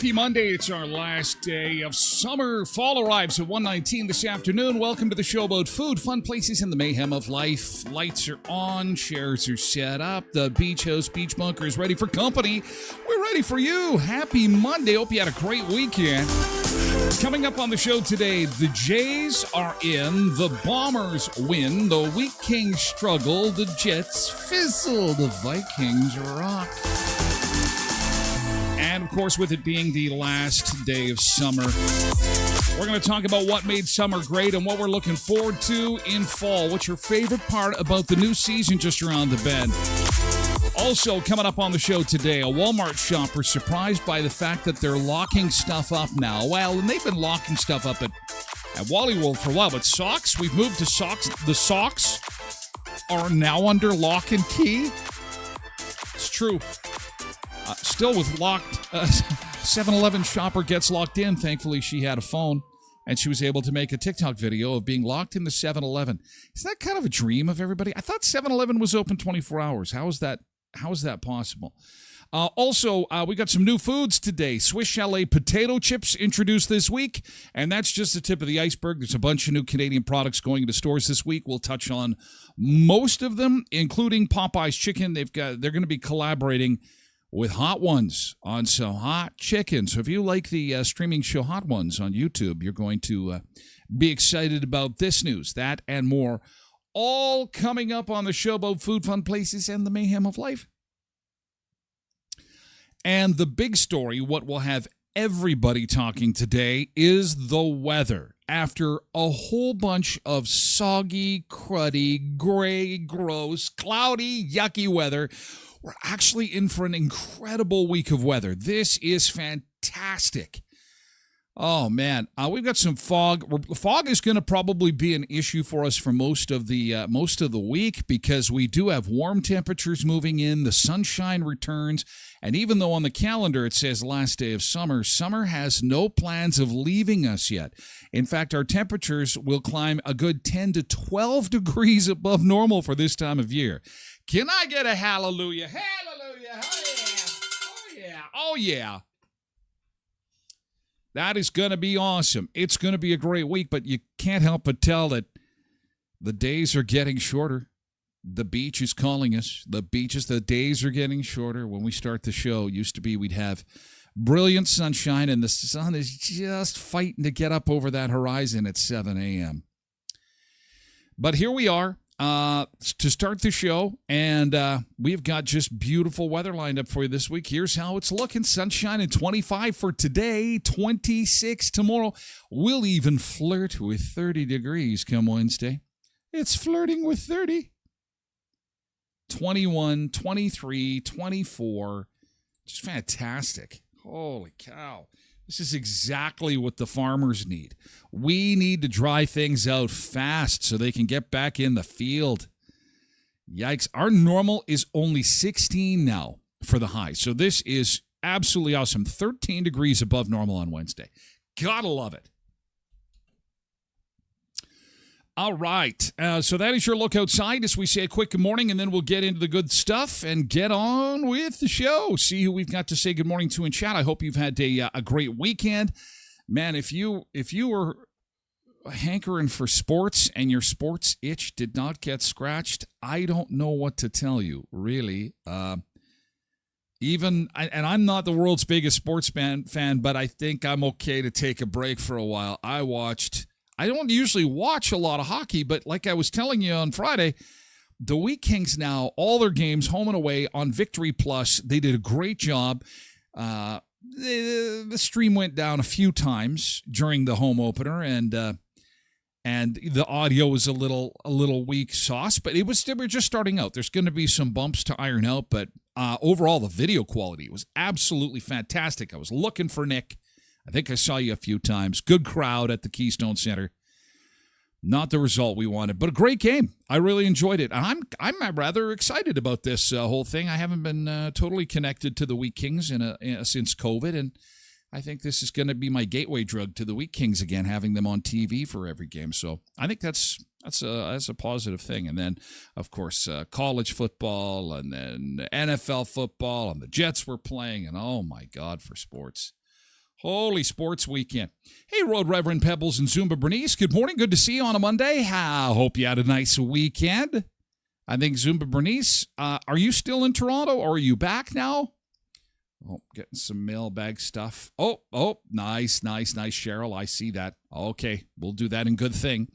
Happy Monday. It's our last day of summer. Fall arrives at 1:19 this afternoon. Welcome to the show about food, fun places, and the mayhem of life. Lights are on. Chairs are set up. The beach house, beach bunker is ready for company. We're ready for you. Happy Monday. Hope you had a great weekend. Coming up on the show today, the Jays are in. The Bombers win. The Wheat Kings struggle. The Jets fizzle. The Vikings rock. And, of course, with it being the last day of summer, we're going to talk about what made summer great and what we're looking forward to in fall. What's your favorite part about the new season just around the bend? Also, coming up on the show today, a Walmart shopper surprised by the fact that they're locking stuff up now. Well, and they've been locking stuff up at Wally World for a while, but socks, we've moved to socks. The socks are now under lock and key. It's true. Still with locked, 7-Eleven shopper gets locked in. Thankfully, she had a phone, and she was able to make a TikTok video of being locked in the 7-Eleven. Is that kind of a dream of everybody? I thought 7-Eleven was open 24 hours. How is that possible? Also, we got some new foods today. Swiss Chalet potato chips introduced this week, and that's just the tip of the iceberg. There's a bunch of new Canadian products going into stores this week. We'll touch on most of them, including Popeye's chicken. They're going to be collaborating with Hot Ones on some hot chicken. So if you like the streaming show Hot Ones on YouTube, you're going to be excited about this news, that and more, all coming up on the show about food, fun places, and the mayhem of life. And the big story, what will have everybody talking today, is the weather. After a whole bunch of soggy, cruddy, gray, gross, cloudy, yucky weather, we're actually in for an incredible week of weather. This is fantastic. Oh, man. We've got some fog. Fog is going to probably be an issue for us for most of the week because we do have warm temperatures moving in. The sunshine returns. And even though on the calendar it says last day of summer, summer has no plans of leaving us yet. In fact, our temperatures will climb a good 10 to 12 degrees above normal for this time of year. Can I get a hallelujah? Hallelujah. Oh, yeah. Oh, yeah. Oh, yeah. That is going to be awesome. It's going to be a great week, but you can't help but tell that the days are getting shorter. The beach is calling us. The days are getting shorter. When we start the show, it used to be we'd have brilliant sunshine, and the sun is just fighting to get up over that horizon at 7 a.m. But here we are to start the show, and we've got just beautiful weather lined up for you this week. Here's how it's looking. Sunshine and 25 for today, 26 tomorrow. We'll even flirt with 30 degrees come Wednesday. It's flirting with 30. 21, 23, 24. Just fantastic. Holy cow. This is exactly what the farmers need. We need to dry things out fast so they can get back in the field. Yikes. Our normal is only 16 now for the high. So this is absolutely awesome. 13 degrees above normal on Wednesday. Gotta love it. All right. So that is your look outside as we say a quick good morning, and then we'll get into the good stuff and get on with the show. See who we've got to say good morning to in chat. I hope you've had a great weekend. Man, if you were hankering for sports and your sports itch did not get scratched, I don't know what to tell you, really. And I'm not the world's biggest sports fan, but I think I'm okay to take a break for a while. I don't usually watch a lot of hockey, but like I was telling you on Friday, the Wheat Kings now, all their games, home and away, on Victory Plus. They did a great job. The stream went down a few times during the home opener, and the audio was a little weak sauce, but they were just starting out. There's going to be some bumps to iron out, but overall, the video quality was absolutely fantastic. I was looking for Nick. I think I saw you a few times. Good crowd at the Keystone Center. Not the result we wanted, but a great game. I really enjoyed it. I'm rather excited about this whole thing. I haven't been totally connected to the Wheat Kings since COVID, and I think this is going to be my gateway drug to the Wheat Kings again, having them on TV for every game. So I think that's a positive thing. And then, of course, college football, and then NFL football, and the Jets were playing, and oh my God, for sports. Holy sports weekend. Hey, Road Reverend Pebbles and Zumba Bernice. Good morning. Good to see you on a Monday. I hope you had a nice weekend. I think Zumba Bernice, are you still in Toronto or are you back now? Oh, getting some mailbag stuff. Oh, nice, Cheryl. I see that. Okay, we'll do that in Good Thing.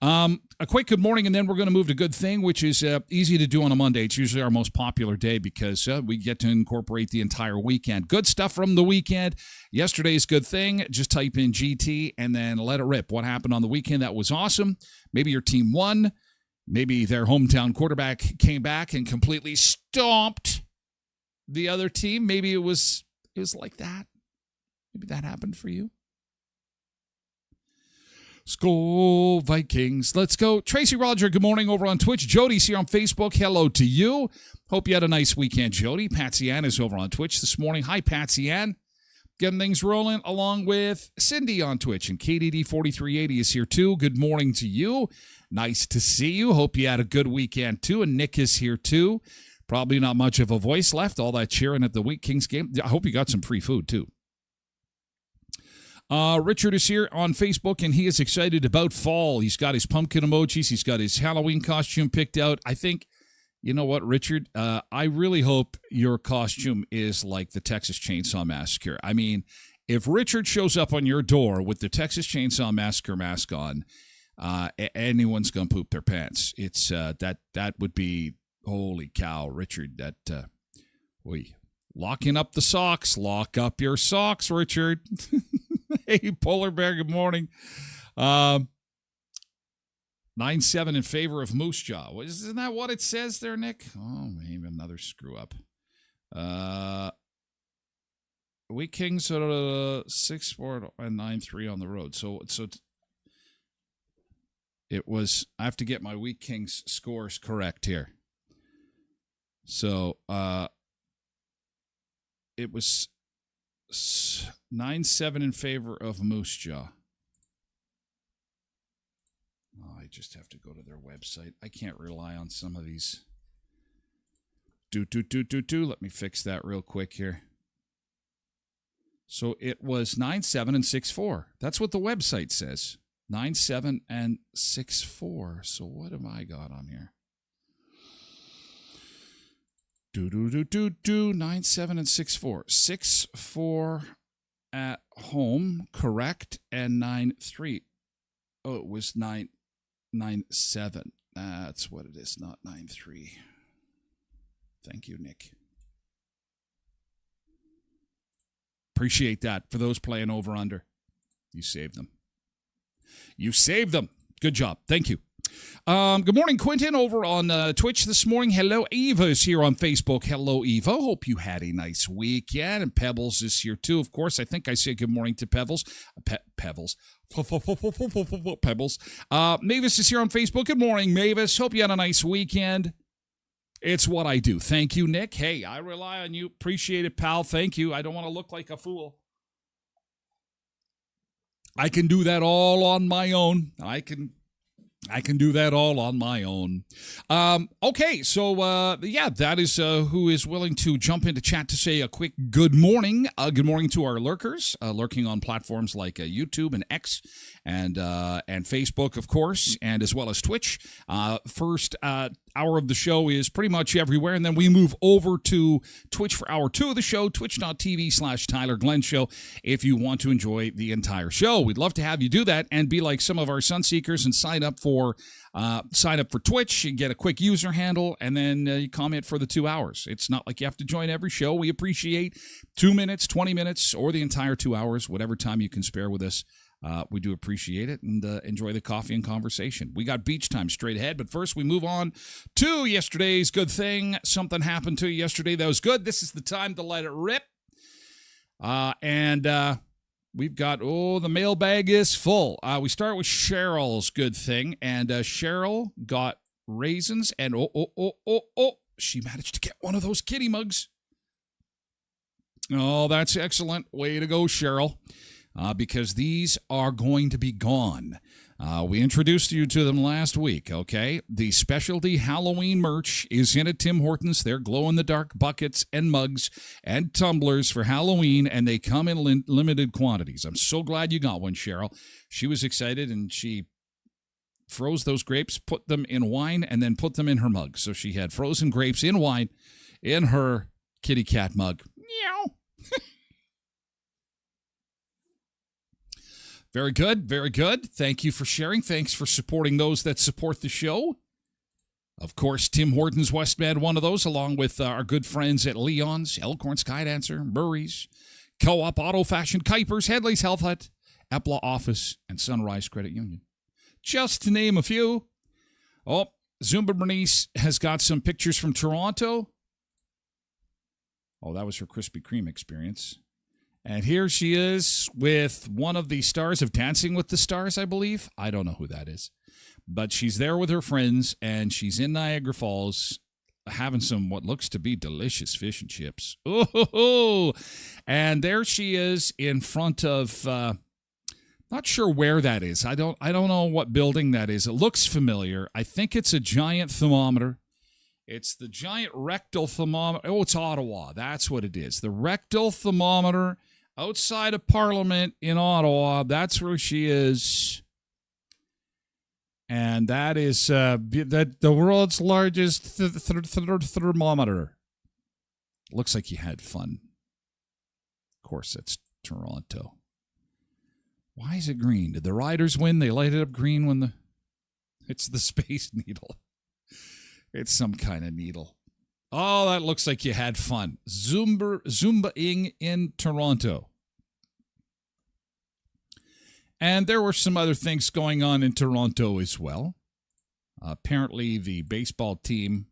A quick good morning, and then we're going to move to Good Thing, which is easy to do on a Monday. It's usually our most popular day because we get to incorporate the entire weekend. Good stuff from the weekend. Yesterday's Good Thing, just type in GT and then let it rip. What happened on the weekend that was awesome? Maybe your team won. Maybe their hometown quarterback came back and completely stomped the other team. Maybe it was like that. Maybe that happened for you. Skol Vikings. Let's go. Tracy Roger, good morning over on Twitch. Jody's here on Facebook. Hello to you. Hope you had a nice weekend, Jody. Patsy Ann is over on Twitch this morning. Hi, Patsy Ann. Getting things rolling along with Cindy on Twitch. And KDD4380 is here too. Good morning to you. Nice to see you. Hope you had a good weekend too. And Nick is here too. Probably not much of a voice left. All that cheering at the Wheat Kings game. I hope you got some free food too. Richard is here on Facebook, and he is excited about fall. He's got his pumpkin emojis. He's got his Halloween costume picked out. I think, you know what, Richard? I really hope your costume is like the Texas Chainsaw Massacre. I mean, if Richard shows up on your door with the Texas Chainsaw Massacre mask on, anyone's going to poop their pants. It's that would be, holy cow, Richard, locking up the socks. Lock up your socks, Richard. Hey, Polar Bear, good morning. 9-7 in favor of Moose Jaw. Isn't that what it says there, Nick? Oh, maybe another screw up. Wheat Kings 6-4 and 9-3 on the road. So it was, I have to get my Wheat Kings scores correct here. So it was 9-7 in favor of Moose Jaw. Oh, I just have to go to their website. I can't rely on some of these. Let me fix that real quick here. So it was 9-7 and 6-4. That's what the website says. 9-7 and 6-4. So what have I got on here? 9-7 and 6-4. 6-4 at home, correct, and 9-3. Oh, it was 9. 997. That's what it is, not 93. Thank you, Nick. Appreciate that for those playing over under. You saved them. You saved them. Good job. Thank you. Good morning, Quentin, over on Twitch this morning. Hello, Eva is here on Facebook. Hello, Eva. Hope you had a nice weekend. And Pebbles is here, too. Of course, I think I say good morning to Pebbles. Pebbles. Pebbles. Mavis is here on Facebook. Good morning, Mavis. Hope you had a nice weekend. It's what I do. Thank you, Nick. Hey, I rely on you. Appreciate it, pal. Thank you. I don't want to look like a fool. I can do that all on my own. I can do that all on my own. Okay, so, that is who is willing to jump into chat to say a quick good morning. Good morning to our lurkers, lurking on platforms like YouTube and X and Facebook, of course, and as well as Twitch. First hour of the show is pretty much everywhere, and then we move over to Twitch for hour 2 of the show, twitch.tv/Tyler Glen Show, if you want to enjoy the entire show. We'd love to have you do that and be like some of our Sunseekers and sign up for Twitch. You get a quick user handle, and then you comment for the 2 hours. It's not like you have to join every show. We appreciate 2 minutes, 20 minutes, or the entire 2 hours, whatever time you can spare with us. We do appreciate it, and enjoy the coffee and conversation. We got beach time straight ahead, but first we move on to yesterday's good thing. Something happened to you yesterday that was good. This is the time to let it rip. We've got, the mailbag is full. We start with Cheryl's good thing, and Cheryl got raisins, and she managed to get one of those kitty mugs. Oh, that's excellent. Way to go, Cheryl. Because these are going to be gone. We introduced you to them last week, okay? The specialty Halloween merch is in at Tim Hortons. They're glow-in-the-dark buckets and mugs and tumblers for Halloween, and they come in limited quantities. I'm so glad you got one, Cheryl. She was excited, and she froze those grapes, put them in wine, and then put them in her mug. So she had frozen grapes in wine in her kitty cat mug. Meow. Very good, very good. Thank you for sharing. Thanks for supporting those that support the show. Of course, Tim Hortons Westman, one of those, along with our good friends at Leon's, Elkhorn Skydancer, Murray's, Co-op Auto Fashion, Kuipers, Headley's Health Hut, Epla Office, and Sunrise Credit Union. Just to name a few. Oh, Zumba Bernice has got some pictures from Toronto. Oh, that was her Krispy Kreme experience. And here she is with one of the stars of Dancing with the Stars, I believe. I don't know who that is. But she's there with her friends, and she's in Niagara Falls having some what looks to be delicious fish and chips. Oh, and there she is in front of, not sure where that is. I don't know what building that is. It looks familiar. I think it's a giant thermometer. It's the giant rectal thermometer. Oh, it's Ottawa. That's what it is. The rectal thermometer outside of Parliament in Ottawa. That's where she is. And that is the world's largest thermometer. Looks like you had fun. Of course, that's Toronto. Why is it green? Did the Riders win? They light it up green when it's the Space Needle. It's some kind of needle. Oh, that looks like you had fun. Zumba-ing in Toronto. And there were some other things going on in Toronto as well. Apparently, the baseball team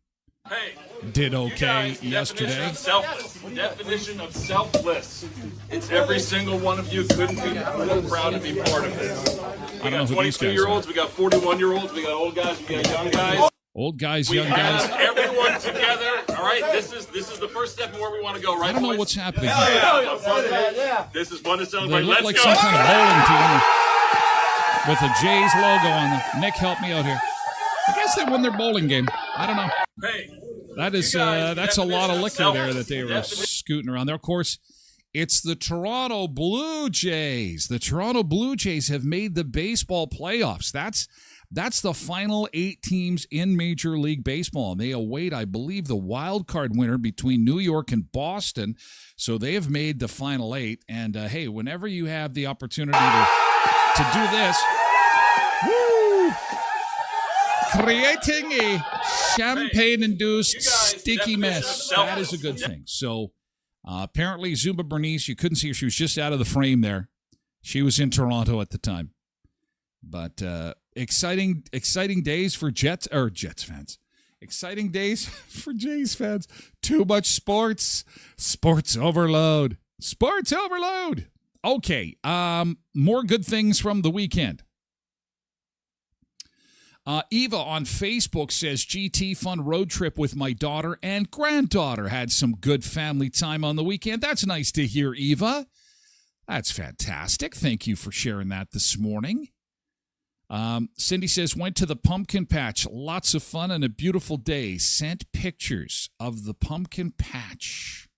did okay yesterday. Selfless. Definition of selfless. It's every single one of you couldn't be more proud to be part of this. We got 22-year-olds, we got 41-year-olds, we got old guys, we got young guys. Old guys, young guys. Everyone together. All right, this is the first step in where we want to go, right? I don't know what's happening here. Yeah. This is fun to celebrate. They look Let's like go. some kind of bowling team with a Jays logo on them. Nick, help me out here. I guess they won their bowling game. I don't know. Hey, that's a lot of liquor there that they were scooting around there. Of course, it's the Toronto Blue Jays. The Toronto Blue Jays have made the baseball playoffs. That's the final 8 teams in Major League Baseball. And they await, I believe, the wild card winner between New York and Boston. So they have made the final 8. And, hey, whenever you have the opportunity to do this, woo! creating a champagne-induced sticky definition mess. of That is a good thing. So apparently Zuma Bernice, you couldn't see her. She was just out of the frame there. She was in Toronto at the time. But exciting days for Jets fans. Exciting days for Jays fans. Too much sports. Sports overload. Sports overload. Okay, more good things from the weekend. Eva on Facebook says, GT fun road trip with my daughter and granddaughter. Had some good family time on the weekend. That's nice to hear, Eva. That's fantastic. Thank you for sharing that this morning. Cindy says, went to the pumpkin patch. Lots of fun and a beautiful day. Sent pictures of the pumpkin patch.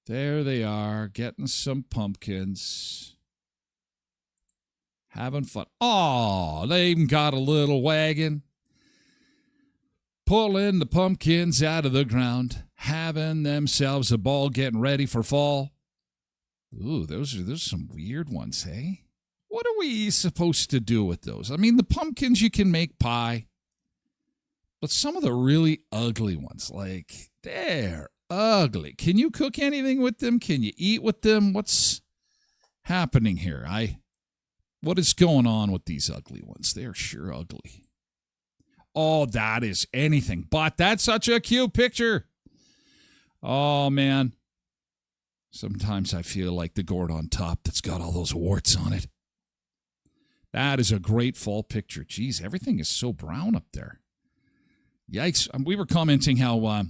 There they are, getting some pumpkins. Having fun. Oh, they even got a little wagon. Pulling the pumpkins out of the ground. Having themselves a ball, getting ready for fall. Ooh, those are some weird ones, hey? What are we supposed to do with those? I mean, the pumpkins, you can make pie. But some of the really ugly ones, like, they're ugly. Can you cook anything with them? Can you eat with them? What's happening here? What is going on with these ugly ones? They're sure ugly. Oh, that is anything but. That's such a cute picture. Oh, man. Sometimes I feel like the gourd on top that's got all those warts on it. That is a great fall picture. Geez, everything is so brown up there. Yikes. We were commenting how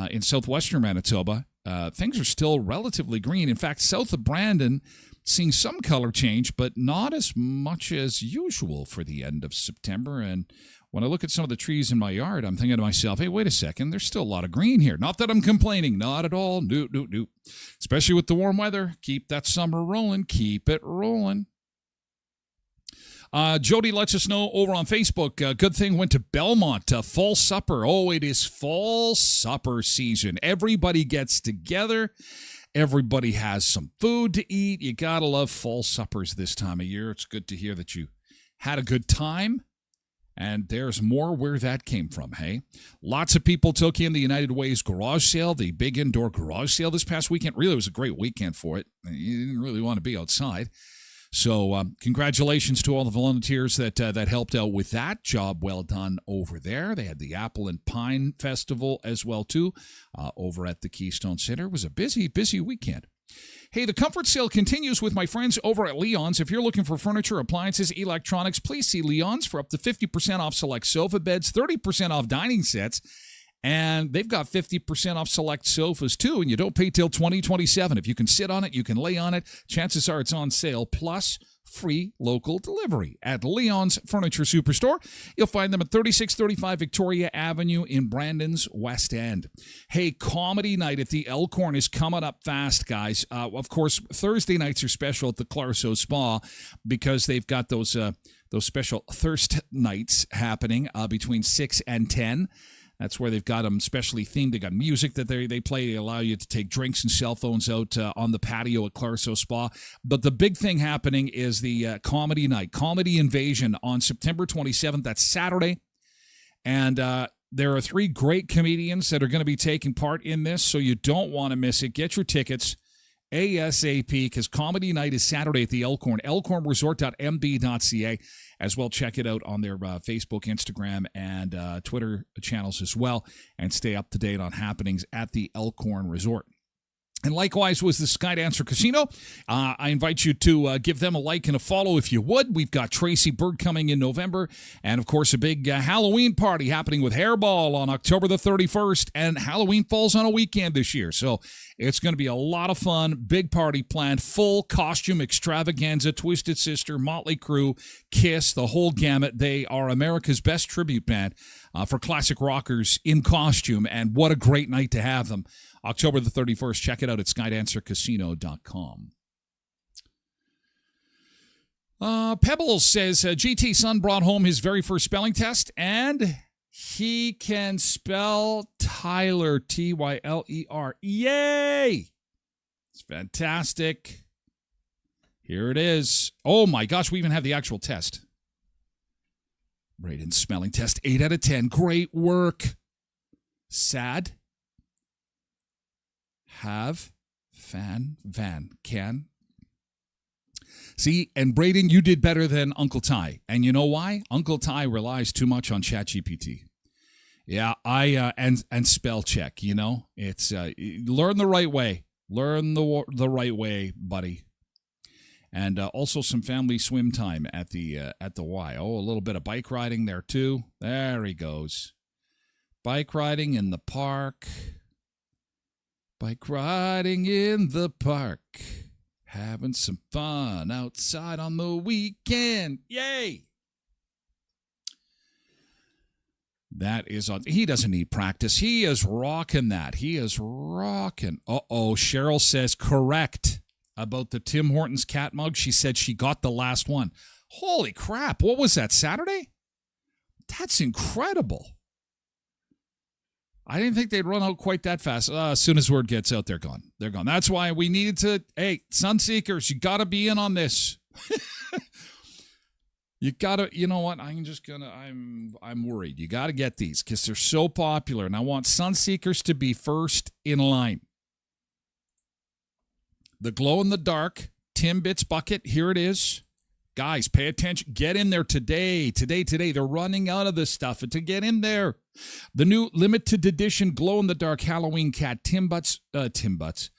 in southwestern Manitoba, things are still relatively green. In fact, south of Brandon, seeing some color change, but not as much as usual for the end of September. And when I look at some of the trees in my yard, I'm thinking to myself, hey, wait a second, there's still a lot of green here. Not that I'm complaining, not at all. Nope. Especially with the warm weather. Keep that summer rolling. Keep it rolling. Jody lets us know over on Facebook, good thing went to Belmont, fall supper. Oh, it is fall supper season. Everybody gets together. Everybody has some food to eat. You got to love fall suppers this time of year. It's good to hear that you had a good time. And there's more where that came from, hey? Lots of people took in the United Way's garage sale, the big indoor garage sale this past weekend. Really was a great weekend for it. You didn't really want to be outside. So congratulations to all the volunteers that helped out with that. Job well done over there. They had the Apple and Pine Festival as well, too, over at the Keystone Center. It was a busy, busy weekend. Hey, the comfort sale continues with my friends over at Leon's. If you're looking for furniture, appliances, electronics, please see Leon's for up to 50% off select sofa beds, 30% off dining sets, and they've got 50% off select sofas, too, and you don't pay till 2027. If you can sit on it, you can lay on it. Chances are it's on sale, plus free local delivery at Leon's Furniture Superstore. You'll find them at 3635 Victoria Avenue in Brandon's West End. Hey, comedy night at the Elkhorn is coming up fast, guys. Of course, Thursday nights are special at the Clarso Spa because they've got those special thirst nights happening between 6 and 10. That's where they've got them specially themed. They got music that they play. They allow you to take drinks and cell phones out on the patio at Clarso Spa. But the big thing happening is the comedy night, Comedy Invasion on September 27th. That's Saturday. And there are 3 great comedians that are going to be taking part in this, so you don't want to miss it. Get your tickets ASAP because comedy night is Saturday at the Elkhorn, elkhornresort.mb.ca. As well, check it out on their Facebook, Instagram, and Twitter channels as well, and stay up to date on happenings at the Elkhorn Resort. And likewise was the Skydancer Casino. I invite you to give them a like and a follow if you would. We've got Tracy Berg coming in November. And, of course, a big Halloween party happening with Hairball on October the 31st. And Halloween falls on a weekend this year. So it's going to be a lot of fun. Big party planned. Full costume extravaganza. Twisted Sister, Motley Crue, Kiss, the whole gamut. They are America's best tribute band for classic rockers in costume. And what a great night to have them. October the 31st. Check it out at skydancercasino.com. Pebbles says, GT son brought home his very first spelling test, and he can spell Tyler, Tyler. Yay! It's fantastic. Here it is. Oh, my gosh, we even have the actual test. Braden's spelling test, 8 out of 10. Great work. Sad. Have. Fan. Van. Can. See, and Braden, you did better than Uncle Ty. And you know why? Uncle Ty relies too much on ChatGPT. Yeah, and spell check, you know? It's learn the right way. Learn the right way, buddy. And also some family swim time at the Y. Oh, a little bit of bike riding there too. There he goes. Bike riding in the park. Bike riding in the park. Having some fun outside on the weekend. Yay! That is on. He doesn't need practice. He is rocking that. He is rocking. Uh-oh, Cheryl says correct about the Tim Hortons cat mug. She said she got the last one. Holy crap. What was that, Saturday? That's incredible. I didn't think they'd run out quite that fast. As soon as word gets out, they're gone. They're gone. That's why we needed to, hey, Sunseekers, you got to be in on this. You got to, you know what? I'm worried. You got to get these because they're so popular. And I want Sunseekers to be first in line. The glow-in-the-dark Timbits bucket, here it is. Guys, pay attention. Get in there today. They're running out of this stuff. And to get in there, the new limited edition glow-in-the-dark Halloween cat Timbits bucket.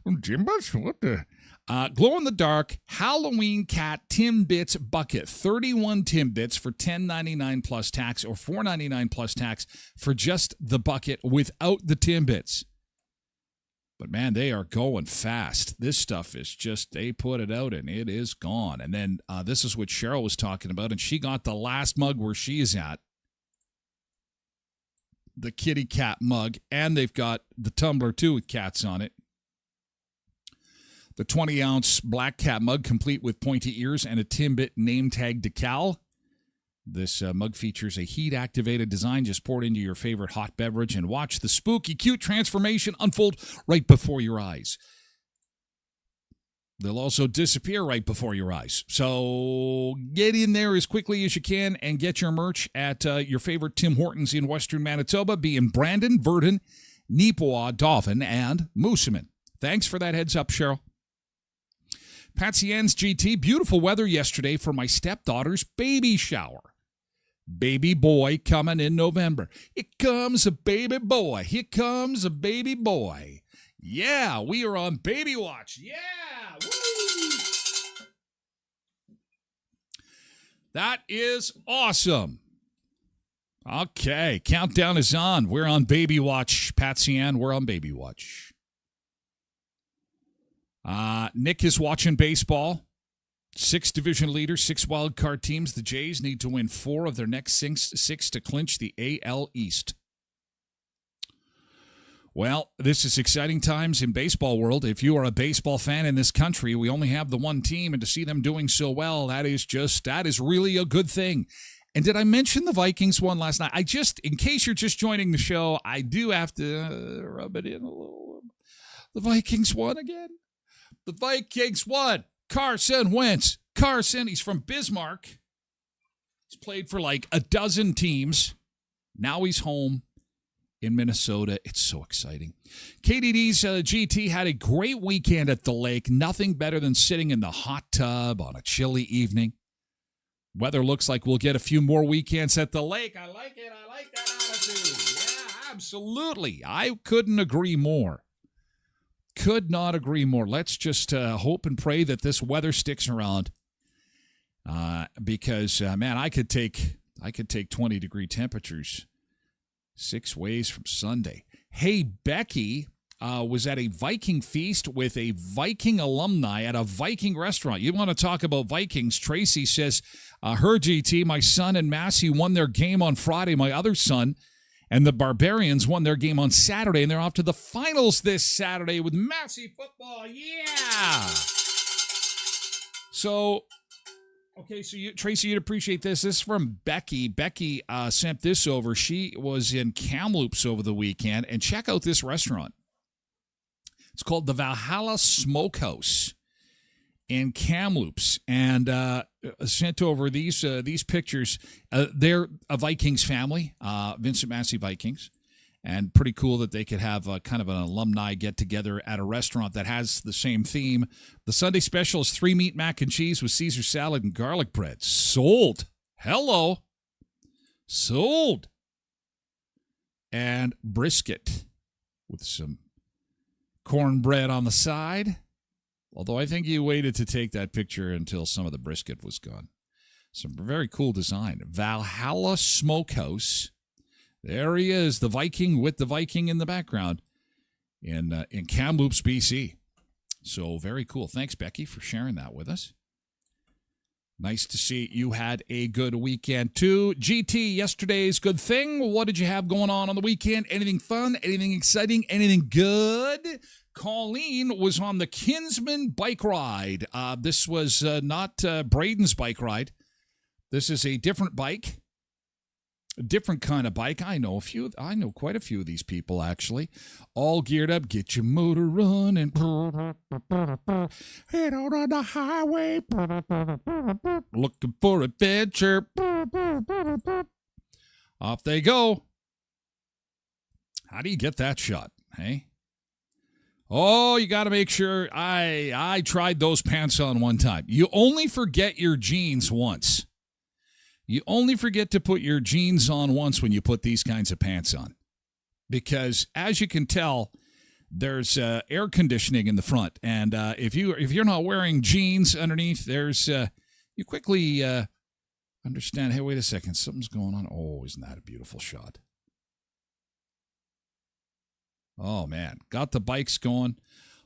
Timbits? What the? Glow-in-the-dark Halloween cat Timbits bucket. 31 Timbits for $10.99 plus tax or $4.99 plus tax for just the bucket without the Timbits. But, man, they are going fast. This stuff is just, they put it out and it is gone. And then this is what Cheryl was talking about, and she got the last mug where she is at. The kitty cat mug, and they've got the tumbler, too, with cats on it. The 20-ounce black cat mug, complete with pointy ears and a Timbit name tag decal. This mug features a heat-activated design. Just pour it into your favorite hot beverage and watch the spooky, cute transformation unfold right before your eyes. They'll also disappear right before your eyes. So get in there as quickly as you can and get your merch at your favorite Tim Hortons in Western Manitoba, being Brandon, Verdon, Neepawa, Dauphin, and Moosomin. Thanks for that heads up, Cheryl. Patsy Ann's GT, beautiful weather yesterday for my stepdaughter's baby shower. Baby boy coming in November. Here comes a baby boy. Here comes a baby boy. Yeah, we are on Baby Watch. Yeah! Woo! That is awesome. Okay, countdown is on. We're on Baby Watch. Patsy Ann, we're on Baby Watch. Nick is watching baseball. 6 division leaders, 6 wild card teams. The Jays need to win 4 of their next 6 to clinch the AL East. Well, this is exciting times in baseball world. If you are a baseball fan in this country, we only have the one team, and to see them doing so well, that is really a good thing. And did I mention the Vikings won last night? In case you're just joining the show, I do have to rub it in a little. The Vikings won again. The Vikings won. Carson Wentz. He's from Bismarck. He's played for like a dozen teams. Now he's home in Minnesota. It's so exciting. KDD's GT had a great weekend at the lake. Nothing better than sitting in the hot tub on a chilly evening. Weather looks like we'll get a few more weekends at the lake. I like it. I like that attitude. Yeah, absolutely. I couldn't agree more. Could not agree more. Let's just hope and pray that this weather sticks around. Because man, I could take 20-degree temperatures 6 ways from Sunday. Hey, Becky was at a Viking feast with a Viking alumni at a Viking restaurant. You want to talk about Vikings? Tracy says, her GT, my son and Massey won their game on Friday. My other son and the Barbarians won their game on Saturday, and they're off to the finals this Saturday with Massey football. Yeah! So, okay, so Tracy, you'd appreciate this. This is from Becky. Becky sent this over. She was in Kamloops over the weekend, and check out this restaurant. It's called the Valhalla Smokehouse. in Kamloops, and sent over these pictures. They're a Vikings family, Vincent Massey Vikings, and pretty cool that they could have kind of an alumni get-together at a restaurant that has the same theme. The Sunday special is 3-meat mac and cheese with Caesar salad and garlic bread. Sold. Hello. Sold. And brisket with some cornbread on the side. Although I think you waited to take that picture until some of the brisket was gone. Some very cool design. Valhalla Smokehouse. There he is, the Viking with the Viking in the background in Kamloops, BC. So very cool. Thanks, Becky, for sharing that with us. Nice to see you had a good weekend, too. GT, yesterday's good thing. What did you have going on the weekend? Anything fun? Anything exciting? Anything good? Colleen was on the Kinsman bike ride. This was not Braden's bike ride. This is a different bike. A different kind of bike. I know quite a few of these people, actually. All geared up. Get your motor running. Head out on the highway. Looking for adventure. Off they go. How do you get that shot, hey? Oh, you got to make sure. I tried those pants on one time. You only forget your jeans once. You only forget to put your jeans on once when you put these kinds of pants on. Because, as you can tell, there's air conditioning in the front. And if you're not wearing jeans underneath, there's you quickly understand, hey, wait a second, something's going on. Oh, isn't that a beautiful shot? Oh, man. Got the bikes going.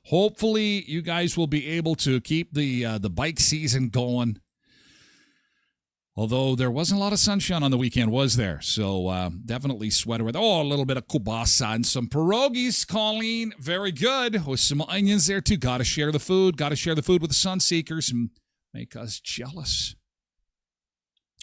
Hopefully, you guys will be able to keep the bike season going. Although there wasn't a lot of sunshine on the weekend, was there? So definitely sweater with, a little bit of kielbasa and some pierogies, Colleen. Very good. With some onions there, too. Got to share the food. Got to share the food with the Sunseekers and make us jealous.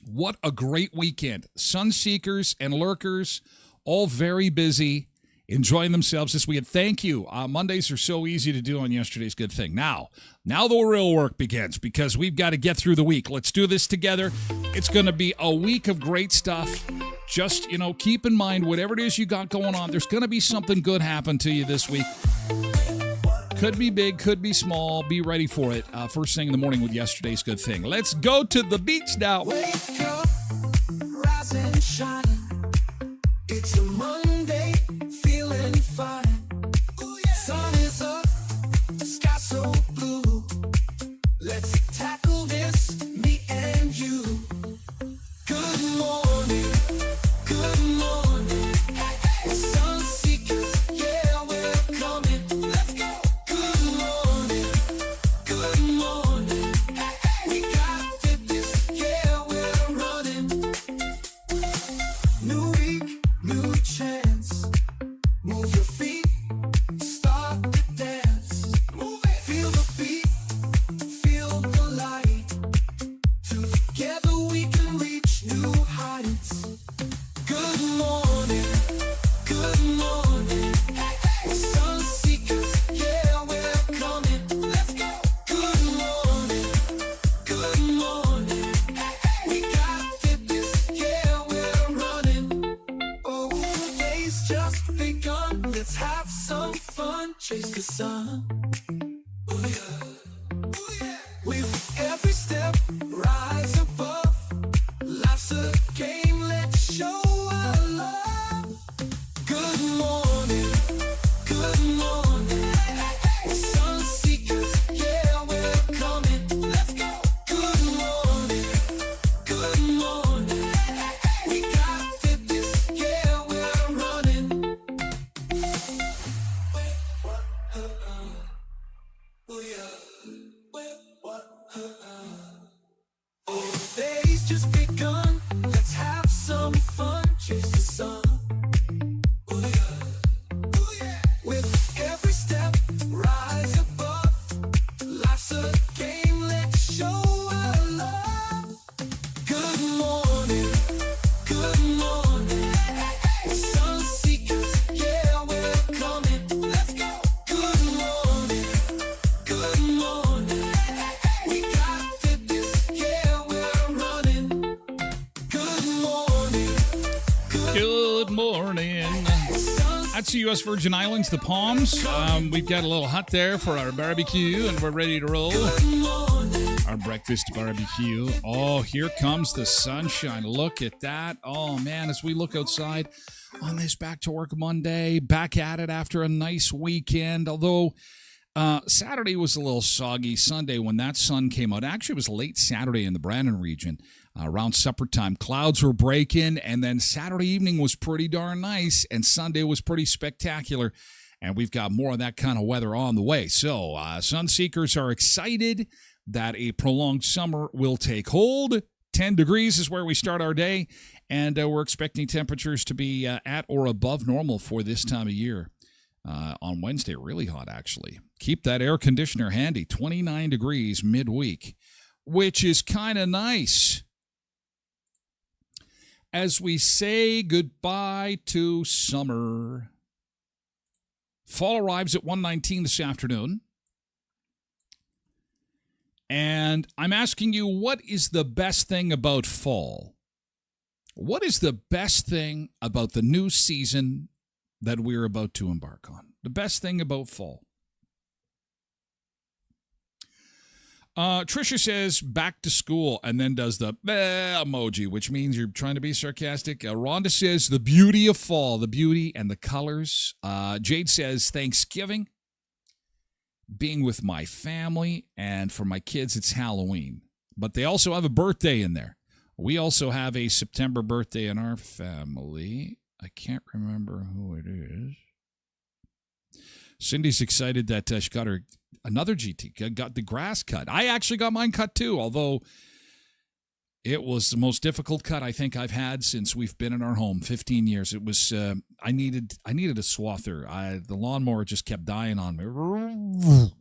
What a great weekend. Sunseekers and Lurkers, all very busy, enjoying themselves this weekend. Thank you. Mondays are so easy to do on yesterday's good thing. Now the real work begins because we've got to get through the week. Let's do this together. It's going to be a week of great stuff. Just, keep in mind, whatever it is you got going on, there's going to be something good happen to you this week. Could be big, could be small. Be ready for it. First thing in the morning with yesterday's good thing. Let's go to the beach now. Wake up, rise and shine. It's a Monday, feeling fine. Ooh, yeah. Sun is up, sky so blue. Let's tackle this, me and you. Good morning, good morning. We're Sunseekers, yeah, we're coming. Let's go. Good morning. We got fitness, yeah, we're running. New week, new chance. That's the U.S. Virgin Islands, the Palms. We've got a little hut there for our barbecue, and we're ready to roll. Our breakfast barbecue. Oh, here comes the sunshine. Look at that. Oh, man, as we look outside on this Back to Work Monday, back at it after a nice weekend, although Saturday was a little soggy. Sunday, when that sun came out, actually it was late Saturday in the Brandon region, around supper time. Clouds were breaking, and then Saturday evening was pretty darn nice, and Sunday was pretty spectacular, and we've got more of that kind of weather on the way. So sun seekers are excited that a prolonged summer will take hold. 10 degrees is where we start our day, and we're expecting temperatures to be at or above normal for this time of year. On Wednesday, really hot, actually. Keep that air conditioner handy. 29 degrees midweek, which is kind of nice. As we say goodbye to summer. Fall arrives at 1:19 this afternoon. And I'm asking you, what is the best thing about fall? What is the best thing about the new season that we're about to embark on? The best thing about fall. Trisha says back to school and then does the emoji, which means you're trying to be sarcastic. Rhonda says the beauty of fall, the beauty and the colors. Jade says Thanksgiving, being with my family, and for my kids, it's Halloween. But they also have a birthday in there. We also have a September birthday in our family. I can't remember who it is. Cindy's excited that she got her another GT, got the grass cut. I actually got mine cut too, although it was the most difficult cut I think I've had since we've been in our home, 15 years. It was, I needed a swather. The lawnmower just kept dying on me.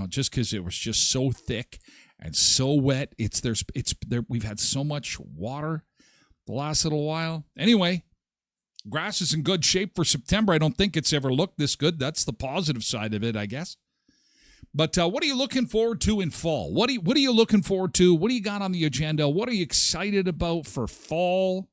Just because it was just so thick and so wet. It's there. We've had so much water the last little while. Anyway, grass is in good shape for September. I don't think it's ever looked this good. That's the positive side of it, I guess. But what are you looking forward to in fall? What are you looking forward to? What do you got on the agenda? What are you excited about for fall?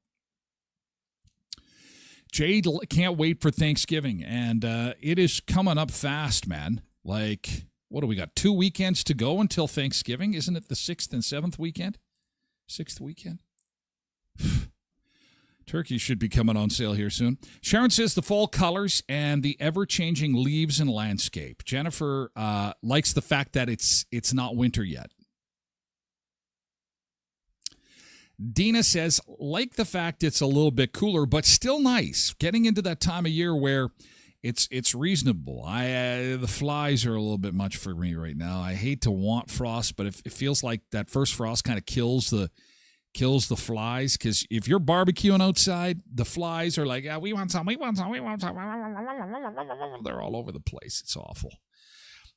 Jade can't wait for Thanksgiving, and it is coming up fast, man. Like, what do we got? 2 weekends to go until Thanksgiving? Isn't it the 6th and 7th weekend? 6th weekend? Turkey should be coming on sale here soon. Sharon says the fall colors and the ever-changing leaves and landscape. Jennifer likes the fact that it's not winter yet. Dina says, like the fact it's a little bit cooler, but still nice. Getting into that time of year where it's reasonable. The flies are a little bit much for me right now. I hate to want frost, but it feels like that first frost kind of kills the flies, because if you're barbecuing outside, the flies are like, we want some. They're all over the place. It's awful.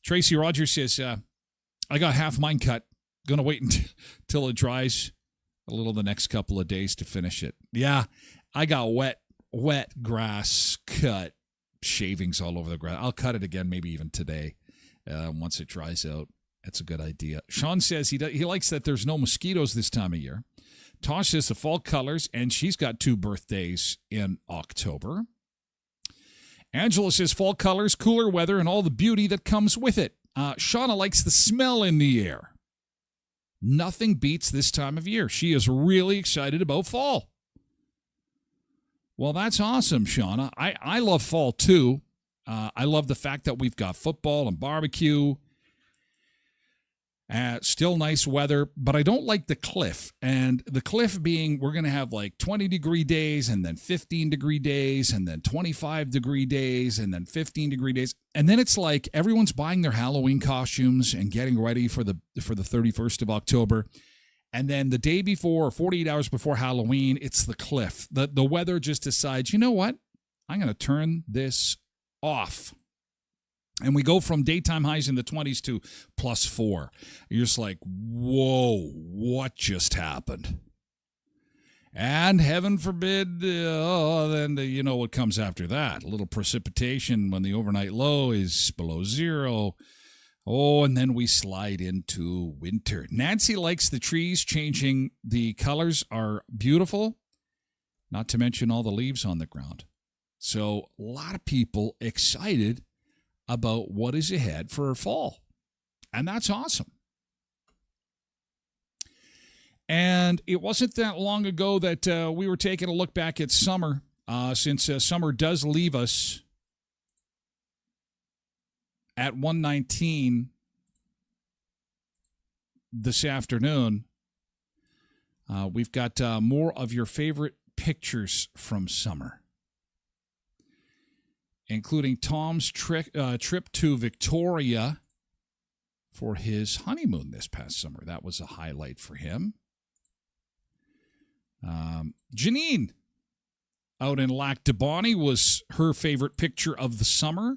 Tracy Rogers says, I got half mine cut. Going to wait until it dries a little the next couple of days to finish it. Yeah, I got wet grass cut shavings all over the grass. I'll cut it again maybe even today once it dries out. That's a good idea. Sean says he likes that there's no mosquitoes this time of year. Tosh says the fall colors, and she's got 2 birthdays in October. Angela says fall colors, cooler weather, and all the beauty that comes with it. Shauna likes the smell in the air. Nothing beats this time of year. She is really excited about fall. Well, that's awesome, Shauna. I love fall, too. I love the fact that we've got football and barbecue. Still nice weather, but I don't like the cliff. And the cliff being, we're going to have like 20-degree days, and then 15-degree days, and then 25-degree days, and then 15-degree days. And then it's like everyone's buying their Halloween costumes and getting ready for the 31st of October. And then the day before, or 48 hours before Halloween, it's the cliff. The weather just decides, you know what? I'm going to turn this off. And we go from daytime highs in the 20s to +4. You're just like, whoa, what just happened? And heaven forbid, then you know what comes after that. A little precipitation when the overnight low is below 0. Oh, and then we slide into winter. Nancy likes the trees changing. The colors are beautiful, not to mention all the leaves on the ground. So a lot of people excited about what is ahead for fall. And that's awesome. And it wasn't that long ago that we were taking a look back at summer, since summer does leave us at 1:19 this afternoon. We've got more of your favorite pictures from summer, including Tom's trip to Victoria for his honeymoon this past summer. That was a highlight for him. Janine out in Lac de Bonnie was her favorite picture of the summer.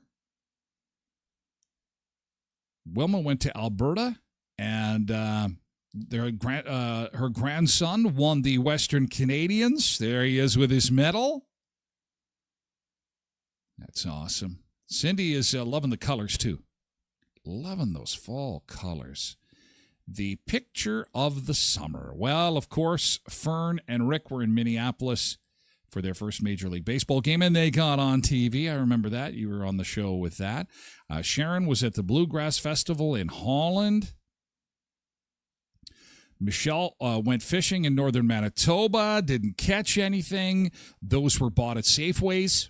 Wilma went to Alberta, and her grandson won the Western Canadians. There he is with his medal. That's awesome. Cindy is loving the colors, too. Loving those fall colors. The picture of the summer. Well, of course, Fern and Rick were in Minneapolis for their first Major League Baseball game, and they got on TV. I remember that. You were on the show with that. Sharon was at the Bluegrass Festival in Holland. Michelle went fishing in northern Manitoba, didn't catch anything. Those were bought at Safeways.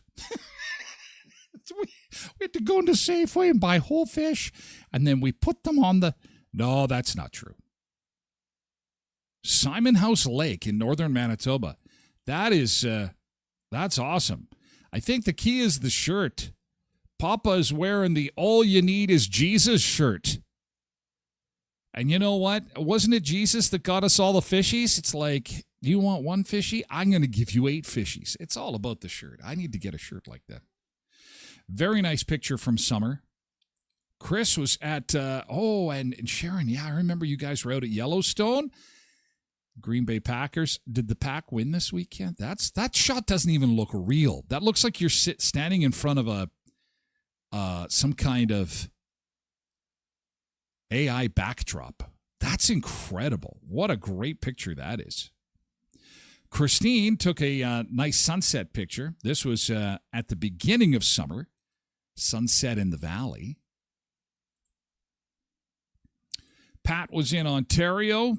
We had to go into Safeway and buy whole fish, and then we put them on the... No, that's not true. Simon House Lake in northern Manitoba. That's awesome. I think the key is the shirt. Papa is wearing the All You Need Is Jesus shirt. And you know what? Wasn't it Jesus that got us all the fishies? It's like, do you want one fishy? I'm going to give you 8 fishies. It's all about the shirt. I need to get a shirt like that. Very nice picture from summer. Chris was at, and Sharon, yeah, I remember you guys were out at Yellowstone. Green Bay Packers. Did the Pack win this weekend? That shot doesn't even look real. That looks like you're standing in front of some kind of AI backdrop. That's incredible. What a great picture that is. Christine took a nice sunset picture. This was at the beginning of summer. Sunset in the valley. Pat was in Ontario.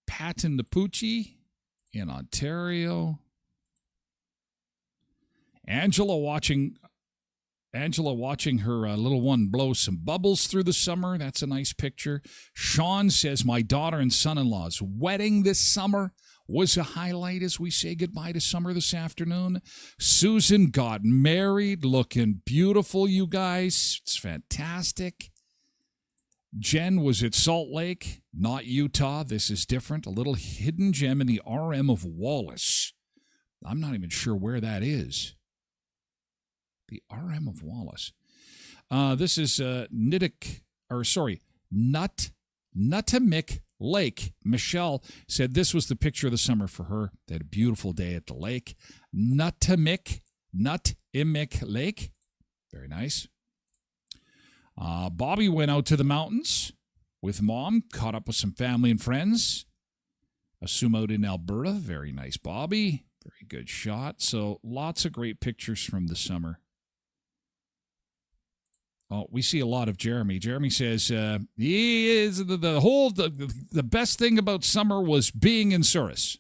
Pat and the Poochie in Ontario. Angela watching her little one blow some bubbles through the summer. That's a nice picture. Sean says, my daughter and son-in-law's wedding this summer was a highlight as we say goodbye to summer this afternoon. Susan got married, looking beautiful, you guys. It's fantastic. Jen was at Salt Lake, not Utah. This is different. A little hidden gem in the RM of Wallace. I'm not even sure where that is. The RM of Wallace. This is Nutamick Lake. Michelle said this was the picture of the summer for her. They had a beautiful day at the lake. Nutamick Lake. Very nice. Bobby went out to the mountains with Mom, caught up with some family and friends. Assume out in Alberta. Very nice, Bobby. Very good shot. So lots of great pictures from the summer. Oh, we see a lot of Jeremy. Jeremy says he is the best thing about summer was being in Souris.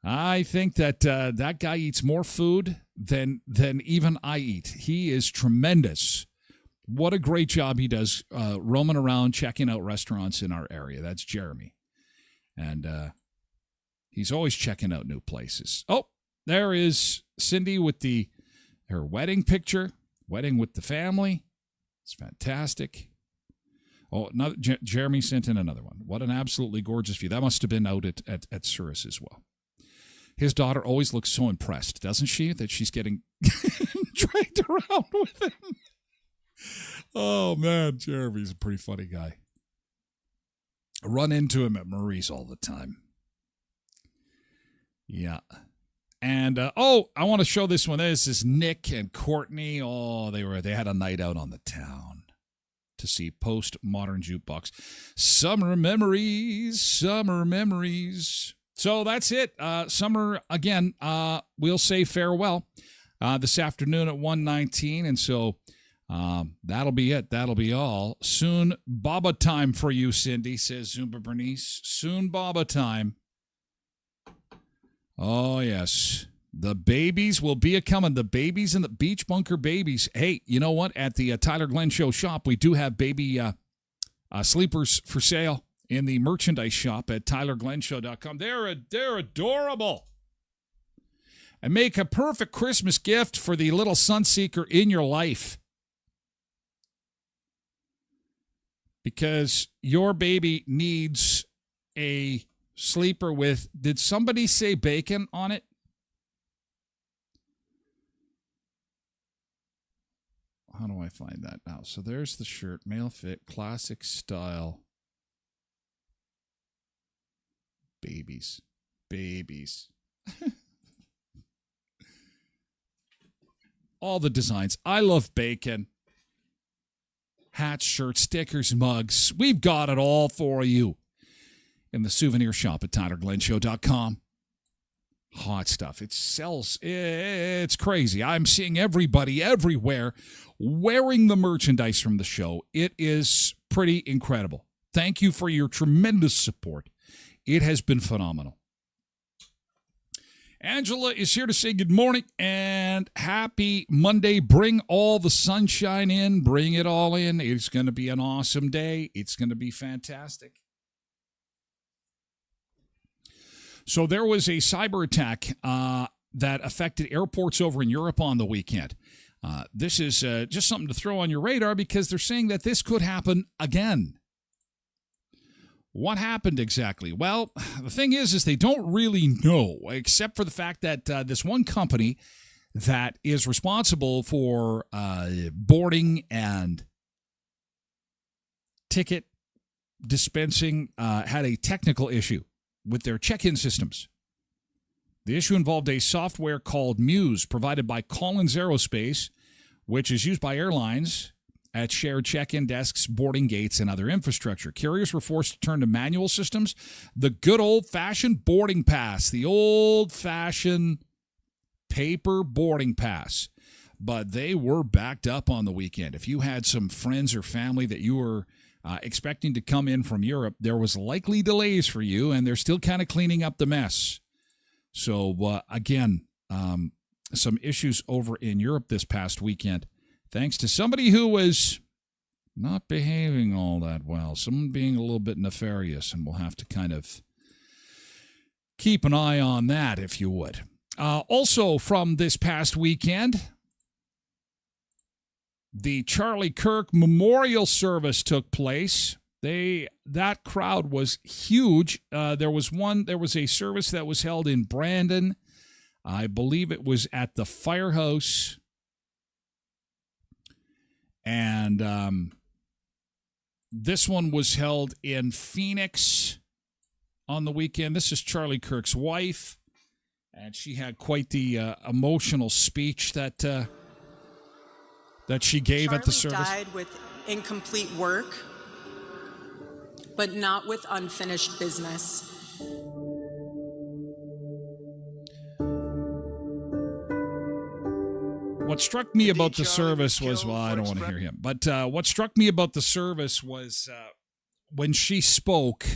I think that that guy eats more food than even I eat. He is tremendous. What a great job he does roaming around, checking out restaurants in our area. That's Jeremy. And he's always checking out new places. Oh, there is Cindy with her wedding picture. Wedding with the family. It's fantastic. Oh, Jeremy sent in another one. What an absolutely gorgeous view. That must have been out at Souris as well. His daughter always looks so impressed, doesn't she, that she's getting dragged around with him. Oh, man, Jeremy's a pretty funny guy. I run into him at Murray's all the time. Yeah. And, I want to show this one. This is Nick and Courtney. Oh, they had a night out on the town to see Postmodern Jukebox. Summer memories, summer memories. So that's it. Summer, again, we'll say farewell this afternoon at 1:19. And so that'll be it. That'll be all. Soon Baba time for you, Cindy, says Zumba Bernice. Soon Baba time. Oh, yes. The babies will be a-coming. The babies and the beach bunker babies. Hey, you know what? At the Tyler Glen Show shop, we do have baby sleepers for sale in the merchandise shop at tylerglenshow.com. They're adorable. And make a perfect Christmas gift for the little sunseeker in your life. Because your baby needs a sleeper with, did somebody say bacon on it? How do I find that now? So there's the shirt, male fit, classic style. Babies. All the designs. I love bacon. Hats, shirts, stickers, mugs. We've got it all for you in the souvenir shop at tylerglenshow.com. Hot stuff. It sells. It's crazy. I'm seeing everybody everywhere wearing the merchandise from the show. It is pretty incredible. Thank you for your tremendous support. It has been phenomenal. Angela is here to say good morning and happy Monday. Bring all the sunshine in. Bring it all in. It's going to be an awesome day. It's going to be fantastic. So there was a cyber attack that affected airports over in Europe on the weekend. This is just something to throw on your radar because they're saying that this could happen again. What happened exactly? Well, the thing is they don't really know, except for the fact that this one company that is responsible for boarding and ticket dispensing had a technical issue with their check-in systems. The issue involved a software called Muse, provided by Collins Aerospace, which is used by airlines at shared check-in desks, boarding gates, and other infrastructure. Carriers were forced to turn to manual systems. The good old-fashioned boarding pass, the old-fashioned paper boarding pass. But they were backed up on the weekend. If you had some friends or family that you were expecting to come in from Europe, there was likely delays for you, and they're still kind of cleaning up the mess. So, again, some issues over in Europe this past weekend, thanks to somebody who was not behaving all that well, someone being a little bit nefarious, and we'll have to kind of keep an eye on that, if you would. Also from this past weekend, the Charlie Kirk Memorial Service took place. That crowd was huge. There was a service that was held in Brandon. I believe it was at the firehouse. And this one was held in Phoenix on the weekend. This is Charlie Kirk's wife, and she had quite the emotional speech that she gave Charlie at the service. Died with incomplete work, but not with unfinished business. What struck me about the service was, well, I don't want to hear him, but what struck me about the service was when she spoke,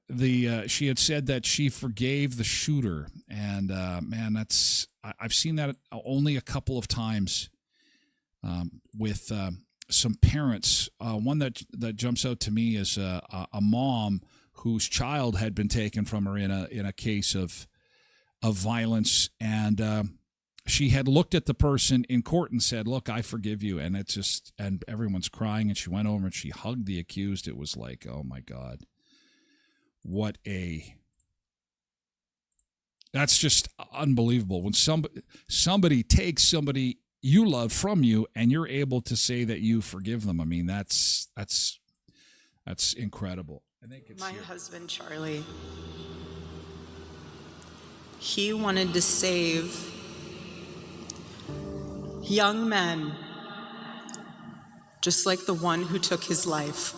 she had said that she forgave the shooter, and man, I've seen that only a couple of times with some parents. One that jumps out to me is a mom whose child had been taken from her in a case of violence, and she had looked at the person in court and said, "Look, I forgive you," and and everyone's crying, and she went over and she hugged the accused. It was like, oh my God, that's just unbelievable. When somebody takes somebody you love from you, and you're able to say that you forgive them. I mean, that's incredible. I think it's My husband, Charlie, he wanted to save young men, just like the one who took his life.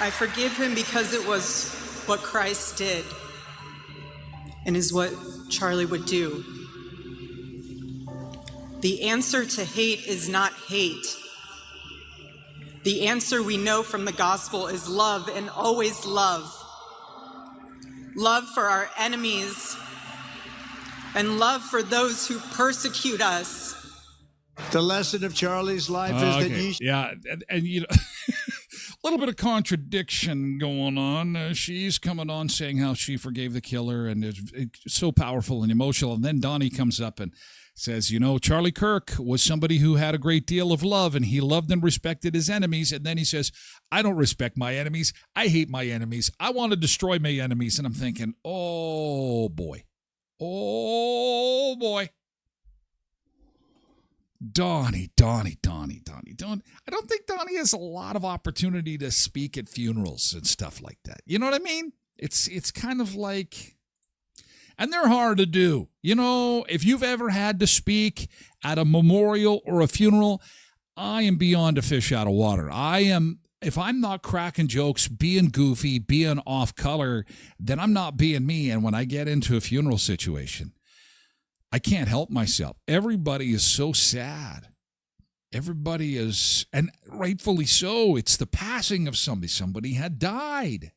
I forgive him because it was what Christ did and is what Charlie would do. The answer to hate is not hate. The answer we know from the gospel is love, and always love. Love for our enemies and love for those who persecute us. The lesson of Charlie's life is that ye... Yeah, and you know, a little bit of contradiction going on. She's coming on saying how she forgave the killer, and it's so powerful and emotional. And then Donnie comes up and says, you know, Charlie Kirk was somebody who had a great deal of love, and he loved and respected his enemies. And then he says, I don't respect my enemies. I hate my enemies. I want to destroy my enemies. And I'm thinking, oh, boy. Oh, boy. Donnie. I don't think Donnie has a lot of opportunity to speak at funerals and stuff like that. You know what I mean? It's kind of like... And they're hard to do. You know, if you've ever had to speak at a memorial or a funeral, I am beyond a fish out of water. If I'm not cracking jokes, being goofy, being off color, then I'm not being me. And when I get into a funeral situation, I can't help myself. Everybody is so sad. Everybody is, and rightfully so. It's the passing of somebody. Somebody had died.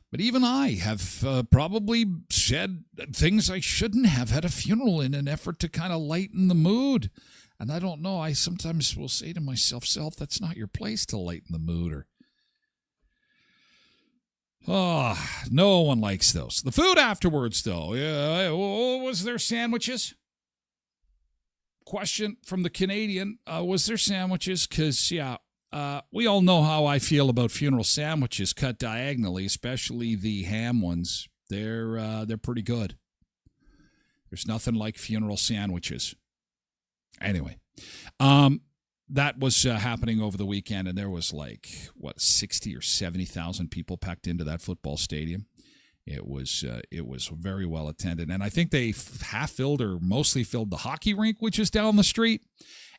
But even I have probably said things I shouldn't have at a funeral in an effort to kind of lighten the mood. And I don't know, I sometimes will say to myself, Self, that's not your place to lighten the mood. Or, no one likes those. The food afterwards, though. Was there sandwiches? Question from the Canadian. Was there sandwiches? Because, we all know how I feel about funeral sandwiches cut diagonally, especially the ham ones. They're pretty good. There's nothing like funeral sandwiches. Anyway, that was happening over the weekend, and there was 60 or 70,000 people packed into that football stadium. It was very well attended, and I think they half filled or mostly filled the hockey rink, which is down the street.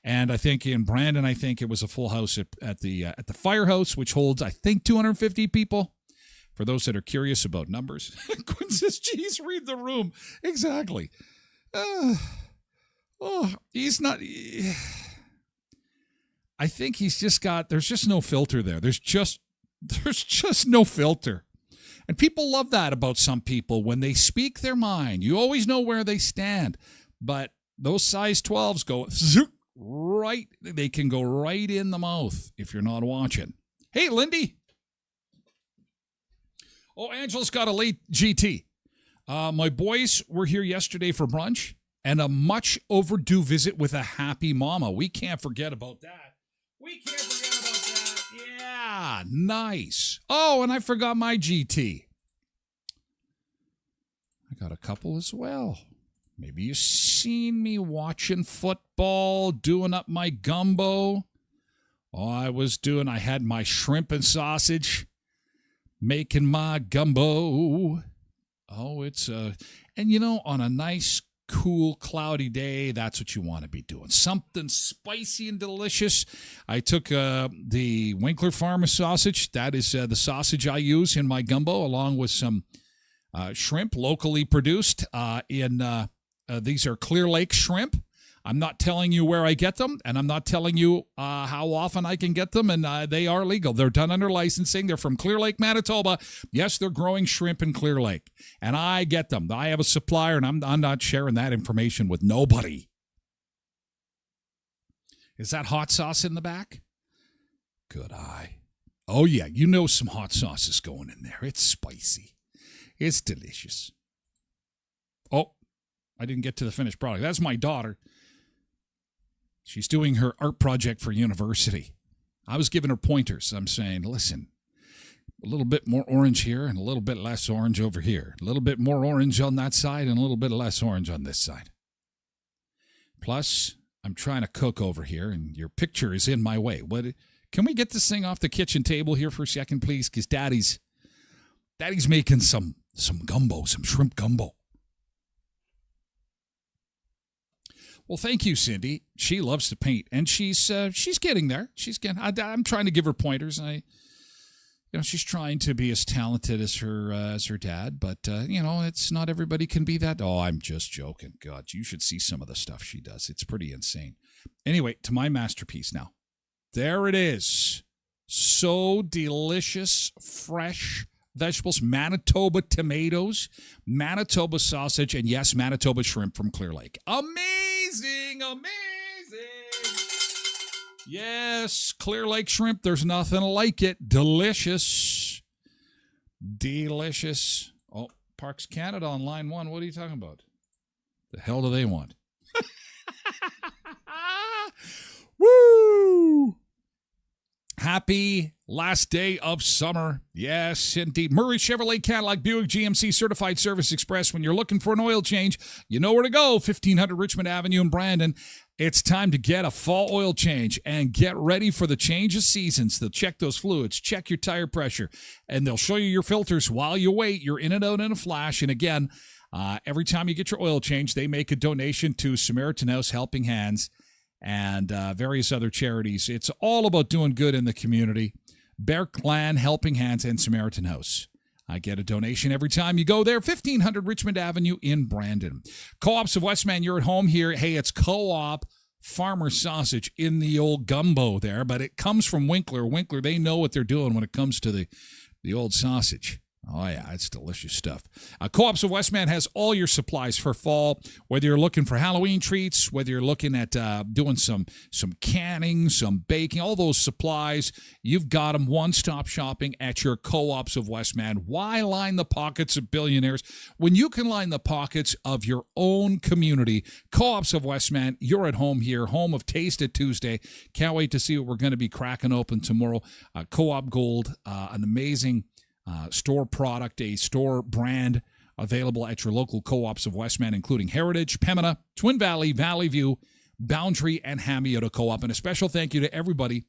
And I think in Brandon, it was a full house at the Firehouse, which holds, I think, 250 people. For those that are curious about numbers. Quinn says, geez, read the room. Exactly. He's not... I think he's just got... There's just no filter there. There's just no filter. And people love that about some people. When they speak their mind, you always know where they stand. But those size 12s go... Right, they can go right in the mouth if you're not watching. Hey, Lindy. Oh, Angela's got a late GT. My boys were here yesterday for brunch and a much overdue visit with a happy mama. We can't forget about that. Yeah, nice. Oh, and I forgot my GT. I got a couple as well. Maybe you've seen me watching football, doing up my gumbo. Oh, I had my shrimp and sausage, making my gumbo. Oh, and you know, on a nice, cool, cloudy day, that's what you want to be doing. Something spicy and delicious. I took the Winkler Farmer sausage. That is the sausage I use in my gumbo, along with some shrimp locally produced these are Clear Lake shrimp. I'm not telling you where I get them, and I'm not telling you how often I can get them, and they are legal. They're done under licensing. They're from Clear Lake, Manitoba. Yes, they're growing shrimp in Clear Lake, and I get them. I have a supplier, and I'm not sharing that information with nobody. Is that hot sauce in the back? Good eye. Oh, yeah, you know some hot sauce is going in there. It's spicy. It's delicious. Oh. I didn't get to the finished product. That's my daughter. She's doing her art project for university. I was giving her pointers. I'm saying, listen, a little bit more orange here and a little bit less orange over here. A little bit more orange on that side and a little bit less orange on this side. Plus, I'm trying to cook over here and your picture is in my way. Can we get this thing off the kitchen table here for a second, please? Because Daddy's making some gumbo, some shrimp gumbo. Well, thank you, Cindy. She loves to paint, and she's getting there. I'm trying to give her pointers. she's trying to be as talented as her dad, but it's not everybody can be that. Oh, I'm just joking. God, you should see some of the stuff she does. It's pretty insane. Anyway, to my masterpiece now. There it is. So delicious, fresh vegetables, Manitoba tomatoes, Manitoba sausage, and yes, Manitoba shrimp from Clear Lake. Amazing, amazing. Yes, Clear Lake shrimp. There's nothing like it. Delicious. Delicious. Oh, Parks Canada on line 1. What are you talking about? The hell do they want? Woo! Happy last day of summer. Yes, indeed. Murray Chevrolet Cadillac Buick GMC Certified Service Express. When you're looking for an oil change, you know where to go. 1500 Richmond Avenue in Brandon. It's time to get a fall oil change and get ready for the change of seasons. They'll check those fluids, check your tire pressure, and they'll show you your filters while you wait. You're in and out in a flash. And again, every time you get your oil change, they make a donation to Samaritan House Helping Hands and various other charities. It's all about doing good in the community. Bear Clan, Helping Hands, and Samaritan House. I get a donation every time you go there. 1500 Richmond Avenue in Brandon. Co-ops of Westman, you're at home here. Hey, it's Co-op Farmer Sausage in the old gumbo there, but it comes from Winkler. Winkler, they know what they're doing when it comes to the old sausage. Oh, yeah, it's delicious stuff. Co-ops of Westman has all your supplies for fall, whether you're looking for Halloween treats, whether you're looking at doing some canning, some baking, all those supplies, you've got them one-stop shopping at your Co-ops of Westman. Why line the pockets of billionaires when you can line the pockets of your own community? Co-ops of Westman, you're at home here, home of Taste It Tuesday. Can't wait to see what we're going to be cracking open tomorrow. Co-op Gold, an amazing store product, a store brand available at your local Co-ops of Westman, including Heritage, Pembina, Twin Valley, Valley View, Boundary, and Hamiota Co-op. And a special thank you to everybody,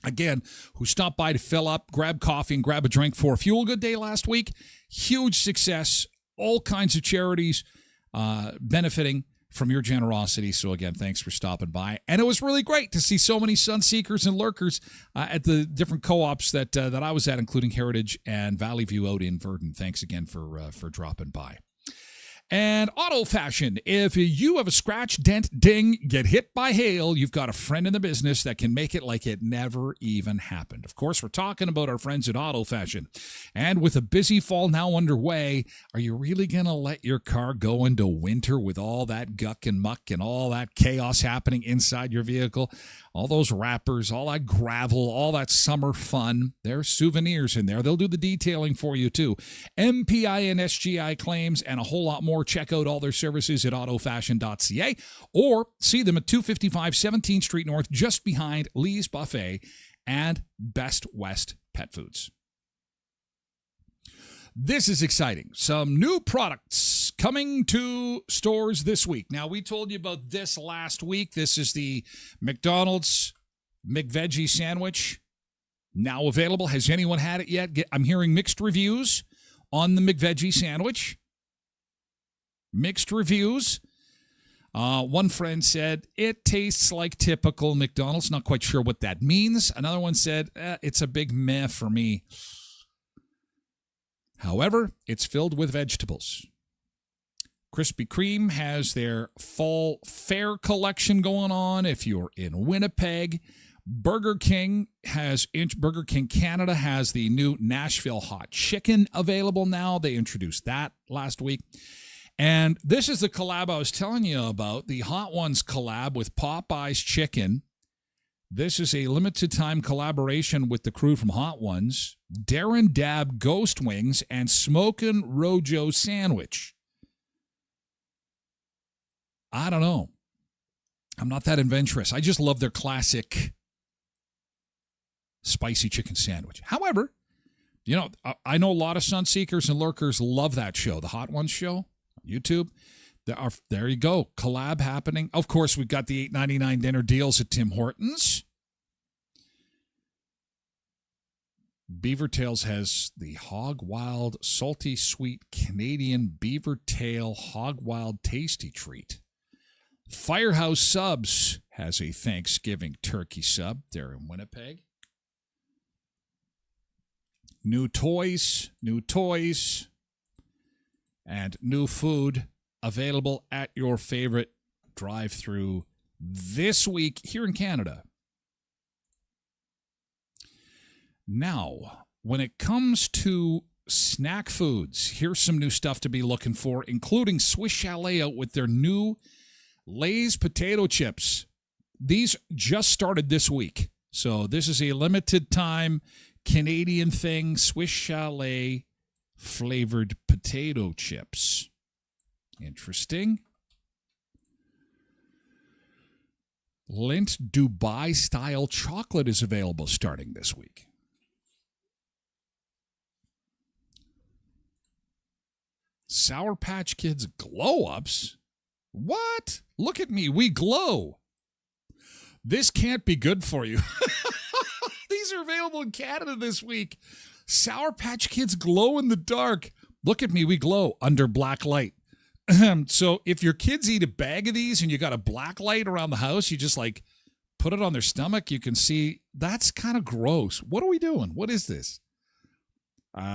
again, who stopped by to fill up, grab coffee, and grab a drink for Fuel Good Day last week. Huge success. All kinds of charities benefiting from your generosity. So again, thanks for stopping by. And it was really great to see so many sun seekers and lurkers at the different co-ops that I was at, including Heritage and Valley View out in Verdon. Thanks again for dropping by. And Auto Fashion. If you have a scratch, dent, ding, get hit by hail, you've got a friend in the business that can make it like it never even happened. Of course, we're talking about our friends at Auto Fashion. And with a busy fall now underway, are you really going to let your car go into winter with all that guck and muck and all that chaos happening inside your vehicle? All those wrappers, all that gravel, all that summer fun. There's souvenirs in there. They'll do the detailing for you too. MPI and SGI claims and a whole lot more. Check out all their services at autofashion.ca or see them at 255 17th Street North, just behind Lee's Buffet and Best West Pet Foods. This is exciting. Some new products coming to stores this week. Now, we told you about this last week. This is the McDonald's McVeggie sandwich. Now available. Has anyone had it yet? I'm hearing mixed reviews on the McVeggie sandwich. Mixed reviews. One friend said, it tastes like typical McDonald's. Not quite sure what that means. Another one said, it's a big meh for me. However, it's filled with vegetables. Krispy Kreme has their fall fair collection going on if you're in Winnipeg. Burger King Canada has the new Nashville hot chicken available now. They introduced that last week. And this is the collab I was telling you about, the Hot Ones collab with Popeye's Chicken. This is a limited time collaboration with the crew from Hot Ones, Darren Dab Ghost Wings, and Smokin' Rojo Sandwich. I don't know. I'm not that adventurous. I just love their classic spicy chicken sandwich. However, I know a lot of sun seekers and lurkers love that show, the Hot Ones show. YouTube. There you go. Collab happening. Of course, we've got the $8.99 dinner deals at Tim Hortons. Beaver Tails has the Hog Wild Salty Sweet Canadian Beaver Tail Hog Wild Tasty Treat. Firehouse Subs has a Thanksgiving turkey sub there in Winnipeg. new toys, and new food available at your favorite drive-thru this week here in Canada. Now, when it comes to snack foods, here's some new stuff to be looking for, including Swiss Chalet out with their new Lay's potato chips. These just started this week. So this is a limited time Canadian thing, Swiss Chalet flavored potato chips. Interesting. Lindt Dubai style chocolate is available starting this week. Sour Patch Kids glow-ups? What? Look at me, we glow. This can't be good for you. These are available in Canada this week. Sour Patch Kids glow in the dark. Look at me, we glow under black light. So if your kids eat a bag of these and you got a black light around the house, you just like put it on their stomach, you can see that's kind of gross. What are we doing? What is this?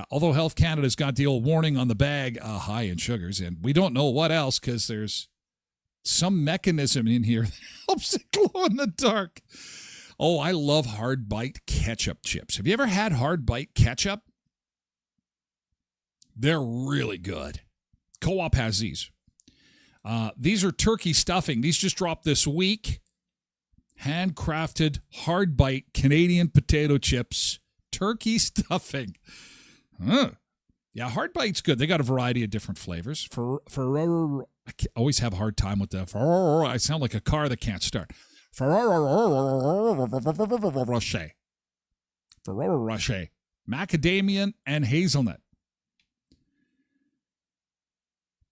Although Health Canada's got the old warning on the bag, high in sugars, and we don't know what else because there's some mechanism in here that helps it glow in the dark. Oh, I love Hard Bite ketchup chips. Have you ever had Hard Bite ketchup? They're really good. Co-op has these. These are turkey stuffing. These just dropped this week. Handcrafted Hard Bite Canadian potato chips, turkey stuffing. Yeah, Hard Bite's good. They got a variety of different flavors. I always have a hard time with the. I sound like a car that can't start. Ferrero Rocher, macadamia and hazelnut,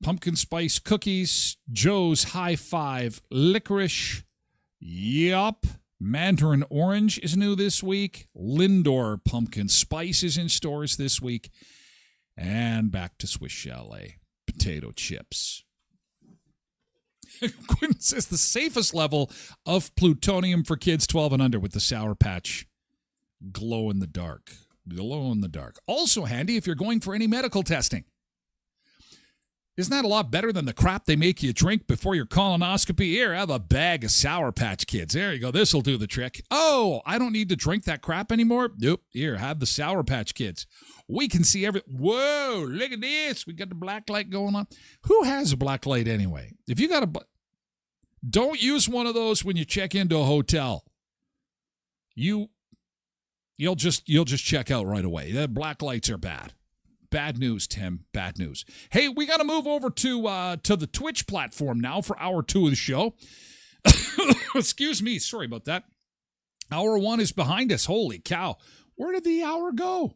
pumpkin spice cookies, Joe's High Five licorice, yup. Mandarin Orange is new this week. Lindor Pumpkin Spice is in stores this week. And back to Swiss Chalet potato chips. Quinn says the safest level of plutonium for kids 12 and under with the Sour Patch glow in the dark. Glow in the dark. Also handy if you're going for any medical testing. Isn't that a lot better than the crap they make you drink before your colonoscopy? Here, have a bag of Sour Patch Kids. There you go. This will do the trick. Oh, I don't need to drink that crap anymore? Nope. Here, have the Sour Patch Kids. We can see Whoa, look at this. We got the black light going on. Who has a black light anyway? If you got don't use one of those when you check into a hotel. You'll just check out right away. The black lights are bad. Bad news, Tim. Bad news. Hey, we got to move over to the Twitch platform now for hour 2 of the show. Excuse me. Sorry about that. Hour 1 is behind us. Holy cow. Where did the hour go?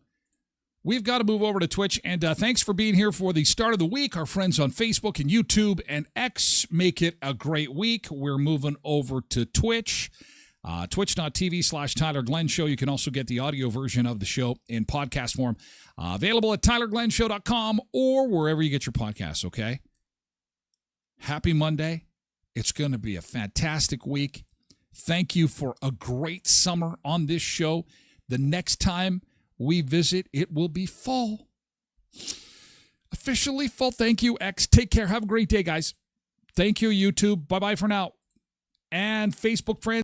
We've got to move over to Twitch. And thanks for being here for the start of the week. Our friends on Facebook and YouTube and X make it a great week. We're moving over to Twitch. Twitch.tv/Tyler Glen Show. You can also get the audio version of the show in podcast form. Available at TylerGlenShow.com or wherever you get your podcasts, okay? Happy Monday. It's going to be a fantastic week. Thank you for a great summer on this show. The next time we visit, it will be fall. Officially fall. Thank you, X. Take care. Have a great day, guys. Thank you, YouTube. Bye-bye for now. And Facebook friends.